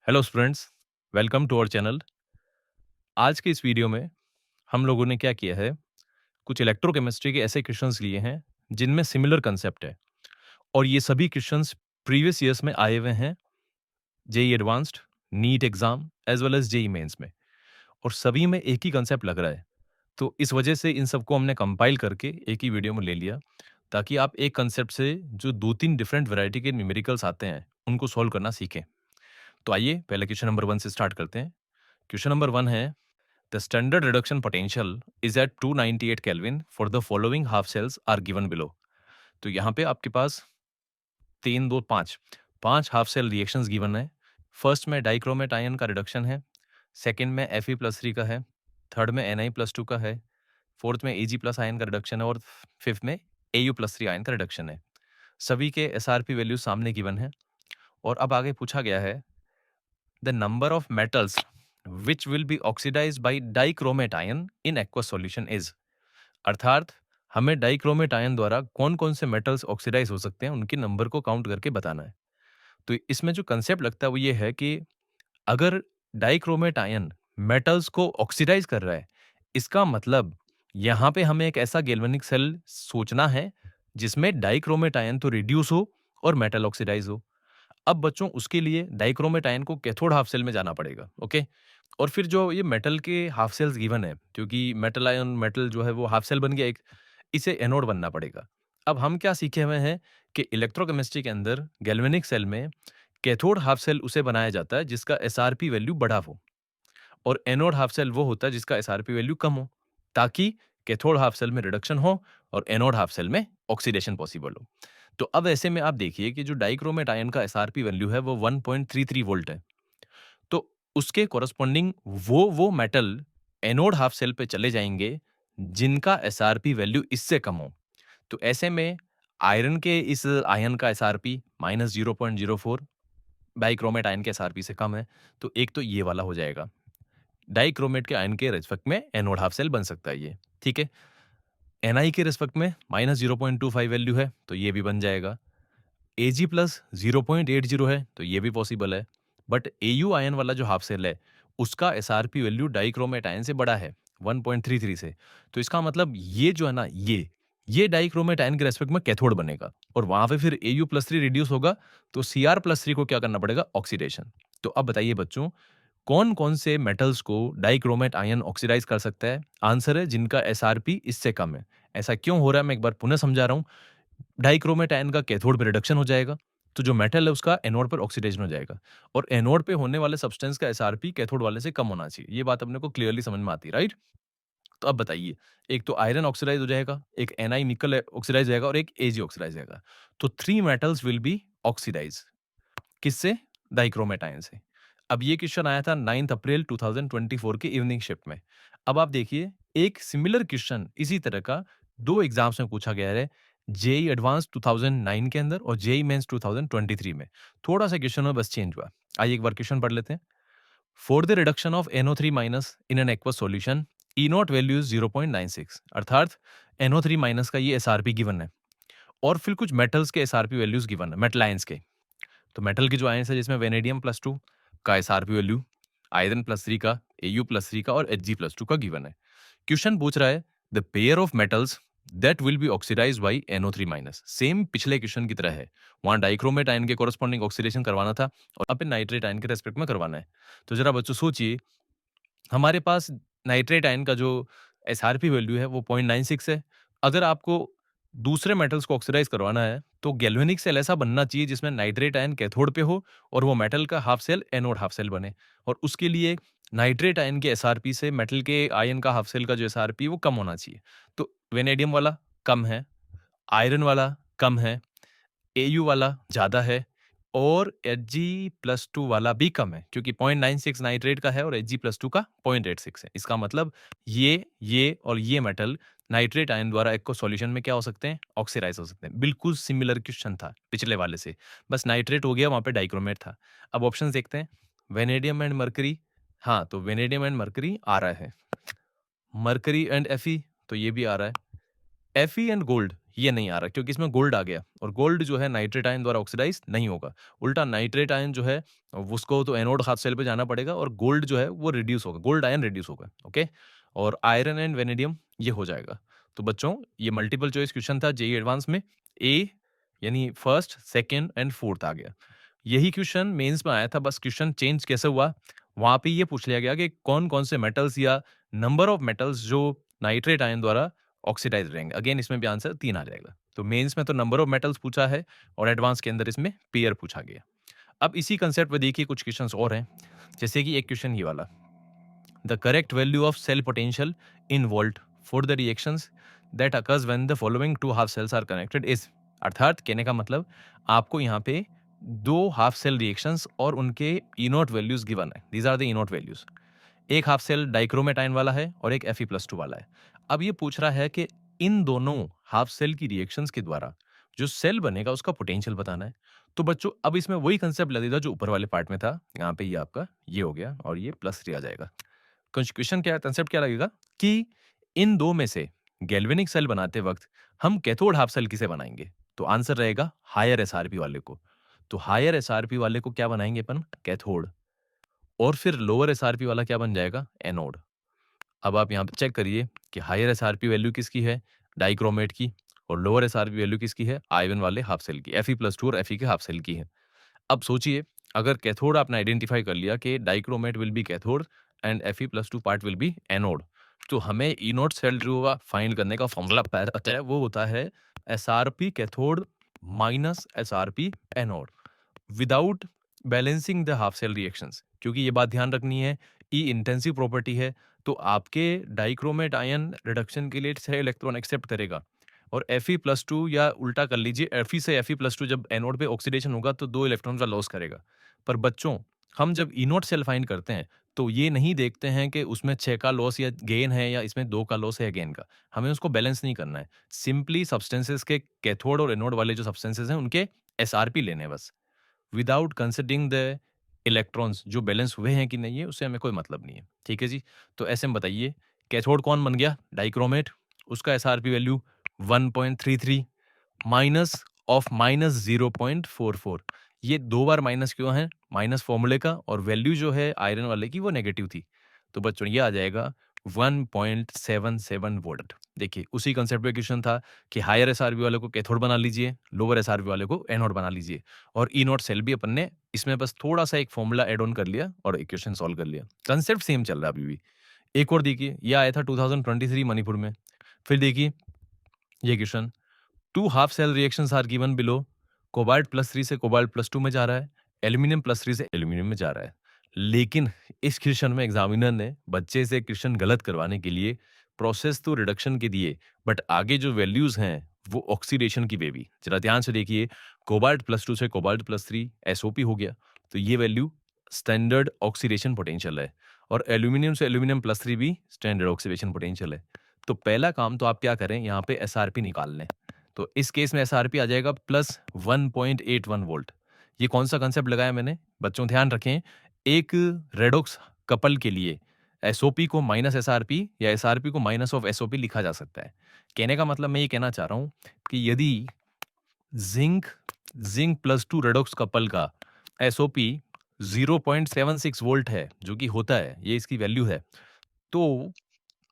Hello students, welcome to our channel. आज के इस वीडियो में हम लोगों ने क्या किया है, कुछ इलेक्ट्रोकेमिस्ट्री के ऐसे क्वेश्चंस लिए हैं जिनमें सिमिलर कंसेप्ट है और ये सभी क्वेश्चंस प्रीवियस ईयर्स में आए हुए हैं JEE advanced, NEET exam as well as JEE mains में, और सभी में एक ही कंसेप्ट लग रहा है। तो इस वजह से इन सबको हमने कंपाइल करके एक ही वीडियो में ले लिया ताकि आप एक कंसेप्ट से जो 2-3 डिफरेंट वैरायटी के न्यूमेरिकल्स आते हैं, उनको सॉल्व करना सीखें। तो आइए पहले क्वेश्चन नंबर 1 से स्टार्ट करते हैं। क्वेश्चन नंबर 1 है, The standard reduction potential is at 298 Kelvin for the following half cells are given below. तो यहाँ पे आपके पास 3, 2, 5 5 हाफ सेल रिएक्शंस गिवन है। फर्स्ट में डाइक्रोमेट आयन का रिडक्शन है, सेकंड में Fe+3 का है, थर्ड में Na+2 का है, फोर्थ में Ag+ आयन का रिडक्शन है और फिफ्थ में Au+3 आयन का रिडक्शन है। सभी के SRP वैल्यू सामने गिवन है और अब आगे पूछा गया है the number of metals which will be oxidized by dichromate ion in aqueous solution is। अर्थात हमें डाइक्रोमेट आयन द्वारा कौन कौन से मेटल्स ऑक्सीडाइज हो सकते हैं, उनके नंबर को काउंट करके बताना है। तो इसमें जो कंसेप्ट लगता है वो ये है कि अगर डाइक्रोमेट आयन मेटल्स को ऑक्सीडाइज कर रहा है, इसका मतलब यहाँ पे हमें एक ऐसा गैल्वेनिक सेल सोचना है जिसमें डाइक्रोमेट आयन तो रिड्यूस हो और मेटल ऑक्सीडाइज हो। अब बच्चों उसके लिए डाइक्रोमेट आयन को कैथोड हाफ सेल में जाना पड़ेगा, ओके। और फिर जो ये मेटल के हाफ सेल्स गिवन है, क्योंकि मेटल आयन मेटल जो है वो हाफ सेल बन गया एक, इसे एनोड बनना पड़ेगा। अब हम क्या सीखे हुए हैं कि इलेक्ट्रोकेमिस्ट्री के अंदर गैल्वेनिक सेल में कैथोड हाफ सेल उसे बनाया जाता है जिसका एसआरपी वैल्यू बड़ा हो, और एनोड हाफ सेल वो होता है जिसका एसआरपी वैल्यू कम हो, ताकि कैथोड हाफ सेल में रिडक्शन हो और एनोड हाफ सेल में ऑक्सीडेशन पॉसिबल हो। तो अब ऐसे में आप देखिए कि जो डाइक्रोमेट आयन का एसआरपी वैल्यू है वो 1.33 वोल्ट है। तो उसके कॉरस्पॉन्डिंग वो मेटल एनोड हाफ सेल पे चले जाएंगे जिनका एसआरपी वैल्यू इससे कम हो। तो ऐसे में आयरन के इस आयन का एसआरपी -0.04 डाइक्रोमेट आयन के एसआरपी से कम है, तो एक तो ये वाला हो जाएगा। डाइक्रोमेट के आयन के रिस्पेक्ट में एनोड हाफ सेल बन सकता है ये, ठीक है। एनआई के रिस्पेक्ट में -0.25 वैल्यू है, तो ये भी बन जाएगा। एजी प्लस 0.80 है, तो ये भी पॉसिबल है। बट एयू आयन वाला जो हाफ सेल है, उसका एसआरपी वैल्यू डाइक्रोमेट आयन से बड़ा है 1.33 से। तो इसका मतलब ये जो है ना, ये डाइक्रोमेट आयन के रेस्पेक्ट में कैथोड बनेगा और वहां पे फिर Au+3 रिड्यूस होगा, तो Cr+3 को क्या करना पड़ेगा, ऑक्सीडेशन। तो अब बताइए बच्चों, कौन कौन से मेटल्स को डाइक्रोमेट आयन ऑक्सीडाइज कर सकता है? आंसर है जिनका एसआरपी इससे कम है। ऐसा क्यों हो रहा है मैं एक बार पुनः समझा रहा हूं। डाइक्रोमेट आयन का कैथोड पे रिडक्शन हो जाएगा, तो जो मेटल है उसका एनोड पर ऑक्सीडेशन हो जाएगा, और एनोड पे होने वाले सब्सटेंस का एसआरपी कैथोड वाले से कम होना चाहिए। ये बात अपने को क्लियरली समझ में आती है, राइट? तो अब बताइए, एक तो आयरन ऑक्सीडाइज हो जाएगा, एक एनआई निकल ऑक्सीडाइज हो जाएगा और एक एजी ऑक्सीडाइज हो जाएगा। तो 3 मेटल्स विल बी ऑक्सीडाइज। किससे? डाइक्रोमेट आयन से। अब ये क्वेश्चन आया था 9 अप्रैल 2024 के इवनिंग शिफ्ट में। अब आप देखिए, एक सिमिलर क्वेश्चन इसी तरह का 2 एग्जाम्स में पूछा गया है, जेईई एडवांस 2009 के अंदर और जेईई मेंस 2023 में। थोड़ा-सा क्वेश्चन में बस चेंज हुआ। आइए एक बार क्वेश्चन पढ़ लेते हैं। For the reduction of NO3- in an aqueous solution, E not value is 0.96, अर्थात NO3- का ये एसआरपी गिवन है और फिर कुछ मेटल्स के एसआरपी वैल्यूज गिवन है, मेटल आयंस के। तो मेटल के जो आयंस है जिसमें वेनेडियम+2 का एसआरपी वैल्यू, आयरन+3 का, Au+3 का और Hg+2 का गिवन है। क्वेश्चन पूछ रहा है the pair of metals that will be oxidise by NO3-। Same पिछले क्वेश्चन की तरह है, वहां डाइक्रोमेट आयन के कॉरस्पॉन्डिंग ऑक्सीडेशन करवाना था और अब नाइट्रेट आयन के रेस्पेक्ट में करवाना है। तो जरा बच्चों सोचिए, हमारे पास नाइट्रेट आयन का जो एसआरपी वैल्यू है वो 0.96 है। अगर आपको दूसरे मेटल्स को ऑक्सीडाइज करवाना है तो गैल्वेनिक सेल ऐसा बनना चाहिए जिसमें नाइट्रेट आयन कैथोड पे हो और वो मेटल का half cell anode half cell बने, और उसके लिए नाइट्रेट आयन के एसआरपी से मेटल के आयन का हाफ सेल का जो एसआरपी वो कम होना चाहिए। तो वेनेडियम वाला कम है, आयरन वाला कम है, एयू वाला ज़्यादा है और Hg+2 वाला भी कम है, क्योंकि 0.96 नाइट्रेट का है और Hg+2 का 0.86 है। इसका मतलब ये और ये मेटल नाइट्रेट आयन द्वारा एक को सॉल्यूशन में क्या हो सकते हैं, ऑक्सीडाइज हो सकते हैं। बिल्कुल सिमिलर क्वेश्चन था पिछले वाले से, बस नाइट्रेट हो गया, वहां पे डाइक्रोमेट था। अब ऑप्शंस देखते हैं। वेनेडियम एंड मरकरी, हाँ तो वेनेडियम एंड मरकरी आ रहा है। मरकरी एंड Fe, तो ये भी आ रहा है। Fe एंड गोल्ड, ये नहीं आ रहा क्योंकि इसमें गोल्ड आ गया और गोल्ड जो है नाइट्रेट आयन द्वारा ऑक्सीडाइज नहीं होगा। उल्टा नाइट्रेट आयन जो है उसको तो एनोड हाफ सेल पे जाना पड़ेगा और गोल्ड जो है वो रिड्यूस होगा, गोल्ड आयन रिड्यूस होगा। ओके, और आयरन एंड वेनेडियम ये हो जाएगा। तो बच्चों ये मल्टीपल चॉइस क्वेश्चन था जेईई एडवांस में, ए यानी फर्स्ट, सेकंड एंड फोर्थ आ गया। यही क्वेश्चन मेंस में आया था, बस क्वेश्चन चेंज कैसे हुआ, वहां पे ये पूछ लिया गया कि कौन कौन से मेटल्स या नंबर ऑफ मेटल्स जो नाइट्रेट आयन द्वारा ऑक्सीडाइज रहेंगे। अगेन इसमें भी आंसर 3 आ जाएगा। तो मेंस में तो नंबर ऑफ मेटल्स पूछा है और एडवांस के अंदर इसमें पेयर पूछा गया। अब इसी कंसेप्ट पे देखिए कुछ क्वेश्चंस और हैं, जैसे कि एक क्वेश्चन ये वाला, the correct value of cell potential in volt for the reactions that occurs when the following two half cells are connected is. अर्थात कहने का मतलब आपको यहाँ पे दो हाफ सेल रिएक्शंस और उनके इनोट वैल्यूज गिवन है। These are the E naught values. एक हाफ सेल डाइक्रोमेट आयन वाला है और एक Fe+2 वाला है। अब ये पूछ रहा है कि इन दोनों हाफ सेल की रिएक्शंस के द्वारा जो सेल बनेगा उसका पोटेंशियल बताना है। तो बच्चों अब इसमें वही कंसेप्ट लगेगा जो ऊपर वाले पार्ट में था। यहाँ पे ये आपका ये हो गया और ये +3 आ जाएगा। क्वेश्चन क्या है, कंसेप्ट क्या लगेगा कि इन दो में से गैल्वेनिक सेल बनाते वक्त हम कैथोड हाफ सेल किसे बनाएंगे? तो आंसर रहेगा हायर एसआरपी वाले को। तो हायर एसआरपी वाले को क्या बनाएंगे अपन? कैथोड। और फिर लोअर एसआरपी वाला क्या बन जाएगा? एनोड। अब आप यहाँ पे चेक करिए कि हायर एसआरपी वैल्यू किसकी है? डाइक्रोमेट की। और लोअर एसआरपी वैल्यू किसकी है? आयरन वाले हाफ सेल की, Fe+2 और Fe के हाफ सेल की है। अब सोचिए, अगर कैथोड आपने आइडेंटिफाई कर लिया कि dichromate will be cathode and Fe+2 part will be anode, तो हमें इनोड सेल जो फाइंड करने का फॉर्मूला पता है, वो होता है SRP cathode minus SRP anode without balancing the half cell reactions. क्योंकि ये बात ध्यान रखनी है, ई इंटेंसिव प्रॉपर्टी है, तो आपके डाइक्रोमेट आयन रिडक्शन के लिए 6 इलेक्ट्रॉन एक्सेप्ट करेगा और Fe+2 या उल्टा कर लीजिए, Fe से Fe+2 जब एनोड पे ऑक्सीडेशन होगा तो 2 इलेक्ट्रॉन का लॉस करेगा। पर बच्चों, हम जब इनोड सेल फाइंड करते हैं तो ये नहीं देखते हैं कि उसमें 6 का लॉस या गेन है या इसमें 2 का लॉस है या गेन का। हमें उसको बैलेंस नहीं करना है। सिंपली सब्सटेंसेस के कैथोड और एनोड वाले जो सब्सटेंसेस हैं उनके एसआरपी लेने हैं बस। विदाउट कंसिडरिंग द इलेक्ट्रॉन्स जो बैलेंस हुए हैं कि नहीं है, उससे हमें कोई मतलब नहीं है। ठीक है जी। तो ऐसे में बताइए कैथोड कौन बन गया? डाइक्रोमेट। उसका SRP value 1.33 minus of minus 0.44। ये 2 बार माइनस क्यों है? माइनस फॉर्मूले का, और वैल्यू जो है आयरन वाले की वो नेगेटिव थी। तो बच्चों ये आ जाएगा 1.77 वोल्ट। देखिए उसी कंसेप्ट पे क्वेश्चन था कि हायर एसआरबी वाले को कैथोड बना लीजिए, लोअर एसआरबी वाले को एनोड बना लीजिए, और ई नोट सेल भी अपन ने इसमें बस थोड़ा सा एक फॉर्मूला ऐड ऑन कर लिया और इक्वेशन सॉल्व कर लिया। कंसेप्ट सेम चल रहा है अभी भी। एक और देखिए, ये आया था 2023 मणिपुर में। फिर देखिए ये question, 2 half cell reactions are given below. कोबाल्ट+3 से कोबाल्ट+2 में जा रहा है, एल्यूमीनियम+3 से एल्यूमीनियम में जा रहा है। लेकिन इस क्वेश्चन में एग्जामिनर ने बच्चे से क्वेश्चन गलत करवाने के लिए प्रोसेस तो रिडक्शन के दिए, बट आगे जो वैल्यूज हैं वो ऑक्सीडेशन की वे भी। जरा ध्यान से देखिए, कोबाल्ट+2 से कोबाल्ट+3 एसओपी हो गया, तो ये वैल्यू स्टैंडर्ड ऑक्सीडेशन पोटेंशियल है, और एल्यूमिनियम से एल्यूमिनियम+3 भी स्टैंडर्ड ऑक्सीडेशन पोटेंशियल है। तो पहला काम तो आप क्या करें, यहाँ पे एसआरपी निकाल लें। तो इस केस में एसआरपी आ जाएगा प्लस 1.81 वोल्ट। ये कौन सा कंसेप्ट लगाया मैंने? बच्चों ध्यान रखें, एक रेडॉक्स कपल के लिए एसओपी को माइनस एसआरपी या एसआरपी को माइनस ऑफ एसओपी लिखा जा सकता है। कहने का मतलब मैं ये कहना चाह रहा हूं कि यदि जिंक जिंक +2 रेडॉक्स कपल का एसओपी 0.76 वोल्ट है, जो कि होता है, ये इसकी वैल्यू है, तो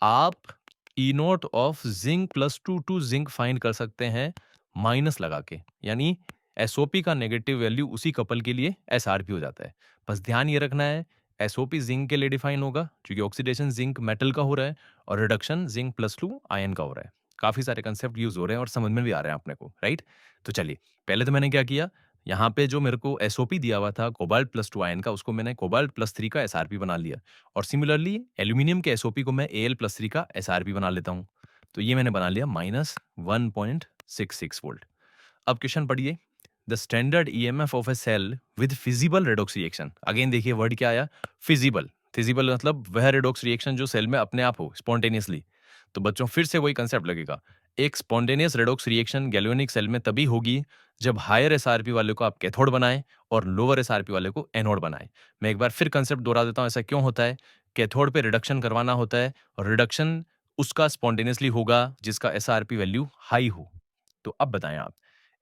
आप ई नोट ऑफ जिंक+2 टू जिंक फाइंड कर सकते हैं माइनस लगा के, यानी एसओपी का नेगेटिव वैल्यू उसी कपल के लिए एसआरपी हो जाता है। बस ध्यान ये रखना है, एसओपी जिंक के लिए डिफाइन होगा क्योंकि ऑक्सीडेशन जिंक मेटल का हो रहा है और रिडक्शन जिंक+2 आयन का हो रहा है। काफी सारे कंसेप्ट यूज हो रहे हैं और समझ में भी आ रहे हैं अपने को, राइट? तो चलिए, पहले तो मैंने क्या किया, यहाँ पे जो मेरे को एसओपी दिया हुआ था कोबाल्ट+2 आयन का, उसको मैंने कोबाल्ट+3 का एसआरपी बना लिया, और सिमिलरली एल्यूमिनियम के एसओपी को मैं Al+3 का एसआरपी बना लेता हूँ। तो ये मैंने बना लिया माइनस 1.66 वोल्ट। अब क्वेश्चन पढ़िए, the standard EMF of a cell with feasible redox reaction. Again देखिए वर्ड क्या आया? फिजिबल। फिजिबल मतलब वह रेडॉक्स रिएक्शन जो सेल में अपने आप हो, स्पॉन्टेनियसली। तो बच्चों फिर से वही कंसेप्ट लगेगा, एक spontaneous redox reaction galvanic cell में तभी होगी जब हायर एसआरपी वाले को आप कैथोड बनाएं और लोअर एसआरपी वाले को एनोड बनाएं। मैं एक बार फिर कंसेप्ट दोहरा देता हूं, ऐसा क्यों होता है? कैथोड पे रिडक्शन करवाना होता है, और रिडक्शन उसका स्पॉन्टेनियसली होगा जिसका एसआरपी वैल्यू हाई हो। तो अब बताएं आप,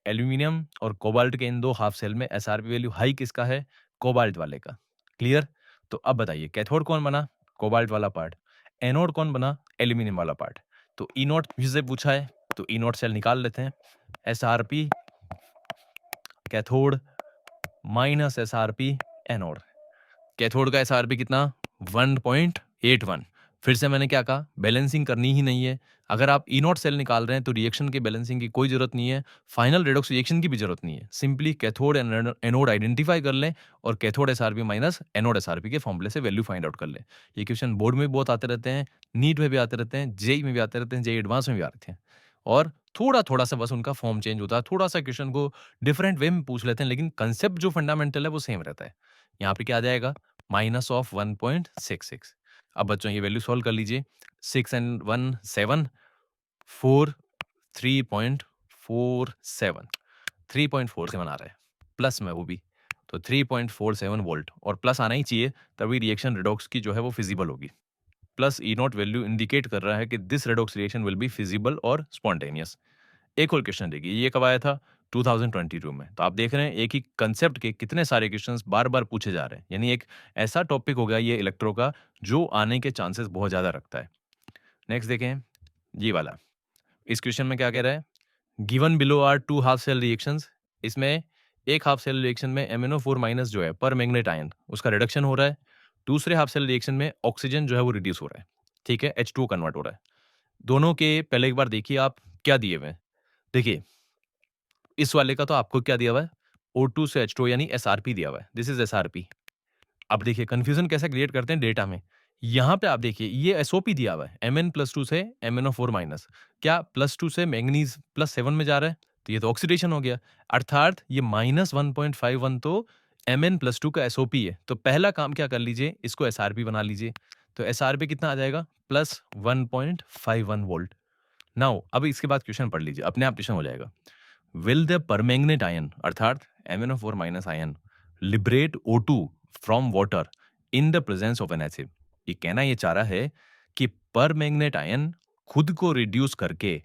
एल्यूमिनियम और कोबाल्ट के इन दो हाफ सेल में एसआरपी वैल्यू हाई किसका है? कोबाल्ट वाले का। क्लियर? तो अब बताइए कैथोड कौन बना? कोबाल्ट वाला पार्ट। एनोड कौन बना? एल्यूमिनियम वाला पार्ट। तो ई नॉट से पूछा है, तो ई नॉट सेल निकाल लेते हैं। SRP cathode minus SRP anode. Cathode का एसआरपी कितना? 1.81। फिर से मैंने क्या कहा, बैलेंसिंग करनी ही नहीं है। अगर आप ई नॉट सेल निकाल रहे हैं तो रिएक्शन की बैलेंसिंग की कोई जरूरत नहीं है, फाइनल रेडॉक्स रिएक्शन की भी जरूरत नहीं है। Simply cathode and anode identify कर लें और cathode SRP minus anode SRP के फॉर्मूले से वैल्यू फाइंड आउट कर लें। ये क्वेश्चन बोर्ड में भी बहुत आते रहते हैं, नीट में भी आते रहते हैं, जेई में भी आते रहते हैं, जेई एडवांस में भी आते हैं। और थोड़ा थोड़ा सा बस उनका फॉर्म चेंज होता है, थोड़ा सा क्वेश्चन को डिफरेंट वे में पूछ लेते हैं, लेकिन कंसेप्ट जो फंडामेंटल है वो सेम रहता है। यहाँ पे क्या आ जाएगा? Minus of 1.66। अब बच्चों ये वैल्यू सॉल्व कर लीजिए। 6 एंड 1 7, 4 3.47, 3.47 आ रहा है प्लस में, वो भी तो 3.47 वोल्ट, और प्लस आना ही चाहिए, तभी रिएक्शन रिडॉक्स की जो है वो फिजिबल होगी। Plus E not value indicate कर रहा है कि this redox reaction will be feasible और स्पॉन्टेनियस। एक और क्वेश्चन देखिए, ये कब आया था? 2022 में। तो आप देख रहे हैं एक ही कंसेप्ट के कितने सारे क्वेश्चंस बार-बार पूछे जा रहे हैं। यानी एक ऐसा टॉपिक हो गया ये इलेक्ट्रो का जो आने के चांसेस बहुत ज़्यादा रखता है। नेक्स्ट देखें, ये वाला। इस क्वेश्चन में क्या कह रहा है? Given below are two half cell reactions. इसमें एक हाफ सेल रिएक्शन में MnO4 माइनस जो है पर मैग्नेट आयन उसका रिडक्शन हो रहा है। दूसरे हाफ सेल रिएक्शन में ऑक्सीजन जो है वो रिड्यूस हो रहा है। ठीक है, H2O कन्वर्ट हो रहा है। दोनों के पहले एक बार देखिए आप क्या दिए हुए हैं। देखिए इस वाले का तो आपको क्या दिया हुआ है? O2 से H2O यानी एसआरपी दिया हुआ है। This is SRP. अब देखिए कन्फ्यूजन कैसे क्रिएट करते हैं डेटा में। यहाँ पे आप देखिए ये एसओपी दिया हुआ है, Mn+2 से MnO4 माइनस। क्या +2 से मैंगनीज +7 में जा रहा है? तो ये तो ऑक्सीडेशन हो गया। अर्थात ये -1.51 तो Mn+2 का एसओपी है। तो पहला काम क्या कर लीजिए, इसको एसआरपी बना लीजिए। तो एसआरपी कितना आ जाएगा? +1.51 वोल्ट। नाउ अब इसके बाद क्वेश्चन पढ़ लीजिए, अपने आप क्वेश्चन हो जाएगा। विल द परमैंगनेट आयन अर्थात MnO4 minus ion liberate O2 from water in the presence of N acid? ये कहना ये चाह रहा है कि परमैंगनेट आयन खुद को रिड्यूस करके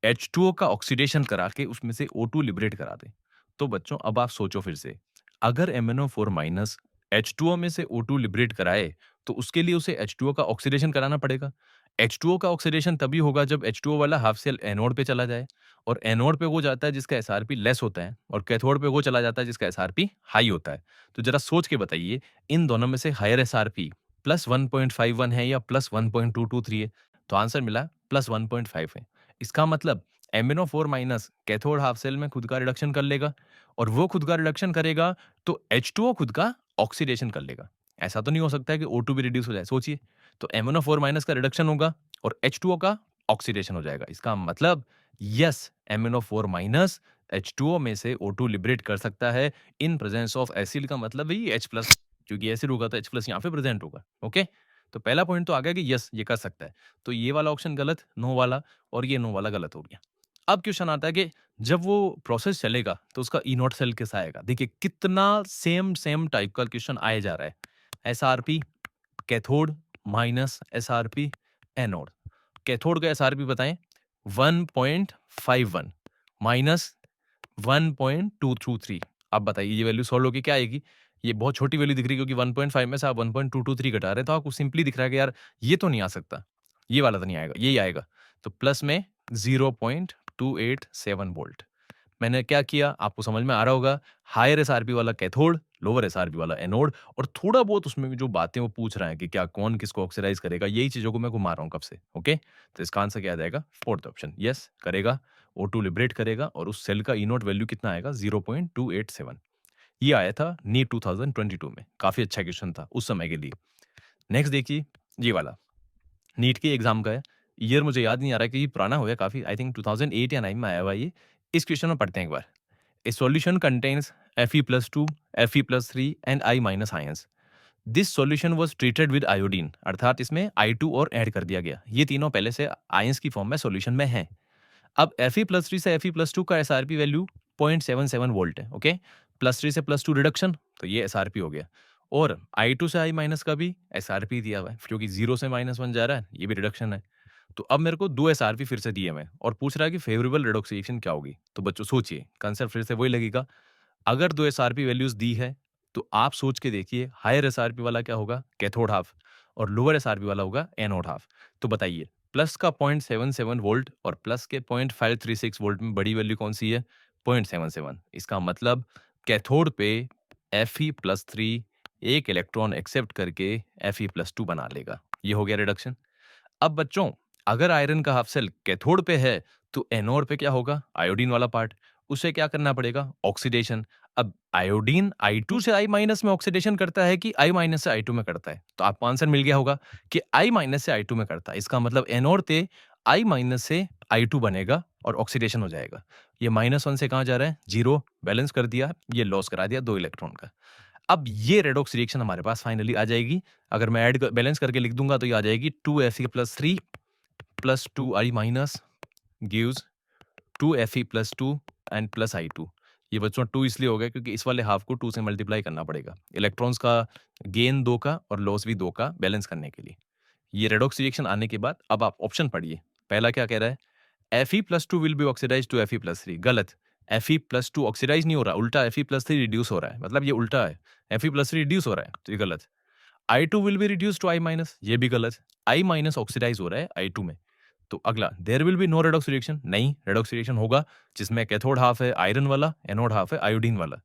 H2O का ऑक्सीडेशन करा के उसमें से O2 लिबरेट करा दे। तो बच्चों अब आप सोचो फिर से, अगर MnO4 माइनस H2O में से O2 लिबरेट कराए तो उसके लिए उसे H2O का ऑक्सीडेशन कराना पड़ेगा। H2O का ऑक्सीडेशन तभी होगा जब H2O वाला हाफ सेल एनोड पे चला जाए, और एनोड पे वो जाता है जिसका एसआरपी लेस होता है, और कैथोड पे वो चला जाता है जिसका एसआरपी हाई होता है। तो जरा सोच के बताइए, इन दोनों में से हायर एसआरपी +1.51 है या +1.223 है? तो आंसर मिला +1.5 है। इसका मतलब MnO4 minus cathode half cell में खुद का रिडक्शन कर लेगा, और वो खुद का रिडक्शन करेगा तो H2O खुद का ऑक्सीडेशन कर लेगा। ऐसा तो नहीं हो सकता है कि O2 भी रिड्यूस हो जाए, सोचिए। तो MnO4 माइनस का रिडक्शन होगा और H2O का ऑक्सीडेशन हो जाएगा। इसका मतलब यस, MnO4 माइनस H2O में से O2 लिबरेट कर सकता है इन प्रेजेंस ऑफ एसिड। का मतलब है ये H+, क्योंकि एसिड होगा तो H+ यहाँ पे प्रेजेंट होगा। ओके, तो पहला पॉइंट तो आ गया कि यस ये कर सकता है। तो ये वाला ऑप्शन गलत, नो वाला, और ये नो वाला गलत हो गया। अब क्वेश्चन आता है कि जब वो प्रोसेस चलेगा तो उसका ई नॉट सेल कैसा आएगा? देखिए कितना सेम सेम टाइप का क्वेश्चन आया जा रहा है। SRP cathode minus SRP anode. Cathode का एसआरपी बताएं 1.51 माइनस 1.223। अब बताइए ये वैल्यू सॉल्व होगी क्या आएगी? ये बहुत छोटी वैल्यू दिख रही है क्योंकि 1.5 में से आप 1.223 घटा रहे हैं, तो आपको सिंपली दिख रहा है कि यार ये तो नहीं आ सकता, ये वाला तो नहीं आएगा, यही आएगा। तो प्लस में 0.287 वोल्ट। मैंने क्या किया आपको समझ में आ रहा होगा, हायर एसआरपी वाला कैथोड, लोअर एसआरपी वाला एनोड, और थोड़ा बहुत उसमें भी जो बातें वो पूछ रहे हैं कि क्या कौन किसको ऑक्सीडाइज करेगा, यही चीजों को मैं घुमा रहा हूं कब से। ओके, तो इसका आंसर क्या आ जाएगा? फोर्थ ऑप्शन, यस करेगा, O2 लिबरेट करेगा, और उस सेल का ई नोट वैल्यू कितना आएगा? 0.287। ये आया था नीट 2022 में, काफी अच्छा क्वेश्चन था उस समय के लिए। नेक्स्ट देखिए, ये वाला नीट के एग्जाम का है। ईयर मुझे याद नहीं आ रहा कि ये पुराना हो गया काफी, आई थिंक 2008 या 9 में आया हुआ ये। इस क्वेश्चन में पढ़ते हैं एक बार। A solution contains Fe+2, Fe+3 and I- ions. This solution was treated with iodine, अर्थात इसमें I2 और ऐड कर दिया गया। ये तीनों पहले से आयंस की फॉर्म में सॉल्यूशन में हैं। अब Fe+3 से Fe+2 का एसआरपी वैल्यू 0.77 वोल्ट है। ओके, +3 से +2 रिडक्शन, तो ये एसआरपी हो गया। और I2 से I- का भी एसआरपी दिया हुआ है, क्योंकि 0 से -1 जा रहा है, ये भी रिडक्शन है। तो अब मेरे को 2 एसआरपी फिर से दिए हुए हैं और पूछ रहा है कि फेवरेबल रेडॉक्स रिएक्शन क्या होगी? तो बच्चों सोचिए, कांसेप्ट फिर से वही लगेगा। अगर 2 एसआरपी वैल्यूज़ दी है, तो आप सोच के देखिए हायर एसआरपी वाला क्या होगा? कैथोड हाफ और लोअर एसआरपी वाला होगा एनोड हाफ। तो बताइए, प्लस का 0.77 वोल्ट और प्लस के 0.536 वोल्ट में बड़ी वैल्यू कौन-सी है? 0.77। इसका मतलब कैथोड पे Fe+3 एक इलेक्ट्रॉन एक्सेप्ट करके Fe+2 बना लेगा। ये हो गया रिडक्शन। अब बच्चों, अगर आयरन का हाफ सेल कैथोड पे है, तो एनोड पे क्या होगा? आयोडीन वाला पार्ट। उसे क्या करना पड़ेगा? ऑक्सीडेशन। अब आयोडीन I2 से I- में ऑक्सीडेशन करता है कि I- से I2 में करता है? तो आपको आंसर मिल गया होगा कि I- से I2 में करता है। इसका मतलब एनोड पे I- से I2 बनेगा और ऑक्सीडेशन हो जाएगा। ये -1 से कहाँ जा रहा है? 0 बैलेंस कर दिया, ये लॉस करा दिया 2 इलेक्ट्रॉन का। अब ये रेडॉक्स रिएक्शन हमारे पास फाइनली आ जाएगी। अगर मैं ऐड बैलेंस करके लिख दूंगा तो ये आ जाएगी 2Fe+3 plus 2I- gives 2Fe+2 and plus I2। ये बच्चों 2 इसलिए हो गया क्योंकि इस वाले हाफ को 2 से मल्टीप्लाई करना पड़ेगा। इलेक्ट्रॉन्स का गेन 2 का और लॉस भी 2 का बैलेंस करने के लिए। ये रेडॉक्स रिएक्शन आने के बाद अब आप ऑप्शन पढ़िए। पहला क्या कह रहा है? Fe+2 will be oxidised to Fe+3। गलत। Fe+2 ऑक्सीडाइज नहीं हो रहा, उल्टा Fe+3 रिड्यूस हो रहा है। मतलब ये उल्टा है। Fe+3 रिड्यूस हो रहा है, तो ये गलत। I2 will be reduce to I-, ये भी गलत। I- ऑक्सीडाइज हो रहा है I2 में। तो अगला, there will be no redox reaction. नहीं, रेडॉक्स रिएक्शन होगा जिसमें कैथोड हाफ है आयरन वाला, एनोड हाफ है आयोडीन वाला।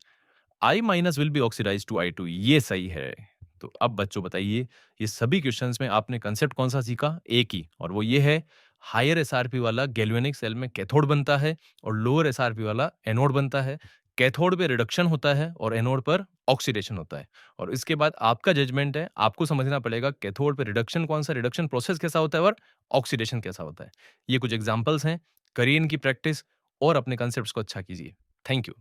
I- will be oxidise to I2, ये सही है। तो अब बच्चों बताइए, ये सभी क्वेश्चंस में आपने कंसेप्ट कौन सा सीखा? एक ही, और वो ये है, हायर एसआरपी वाला गैल्वेनिक सेल में कैथोड बनता है और लोअर एसआरपी वाला एनोड बनता है। कैथोड पे रिडक्शन होता है और एनोड पर ऑक्सीडेशन होता है। और इसके बाद आपका जजमेंट है, आपको समझना पड़ेगा कैथोड पे रिडक्शन कौन सा, रिडक्शन प्रोसेस कैसा होता है और ऑक्सीडेशन कैसा होता है। ये कुछ एग्जांपल्स हैं, करिए इनकी प्रैक्टिस और अपने कंसेप्ट्स को अच्छा कीजिए। Thank you.